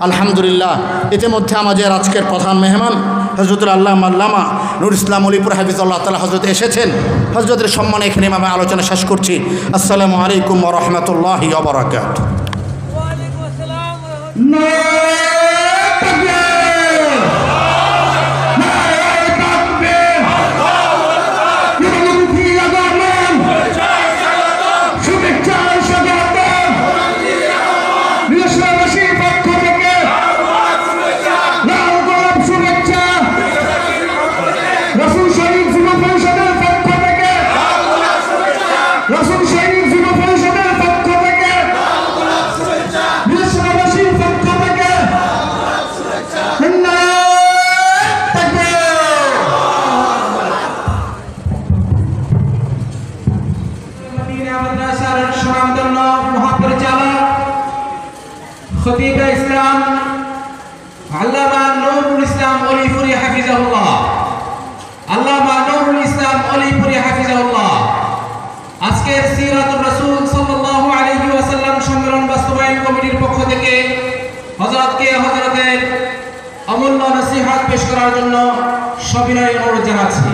আলহামদুলিল্লাহ ইতিমধ্যে আমাদের আজকের প্রধান মেহমান হজরতুল আল্লামা আল্লামা নুর ইসলাম অলিপুর হাফিজাল্লাহ তাআলা হজরত এসেছেন। হজরতের সম্মানে এখানে আমি আলোচনা শেষ করছি। আসসালামু আলাইকুম ওয়া রাহমাতুল্লাহি ওয়া বারাকাতুহু। খতিবে ইসলাম আল্লামা নুরুল ইসলাম অলিপুরি হাফিজাহুল্লাহ, আল্লামা নুরুল ইসলাম অলিপুরি হাফিজাহুল্লাহ আজকের সিরাতুর রাসূল সাল্লাল্লাহু আলাইহি ওয়াসাল্লাম সম্মেলন বাস্তবায়ন কমিটির পক্ষ থেকে হযরতের অমূল্য নসিহত পেশ করার জন্য সবিনয় অনুরোধ জানাচ্ছি।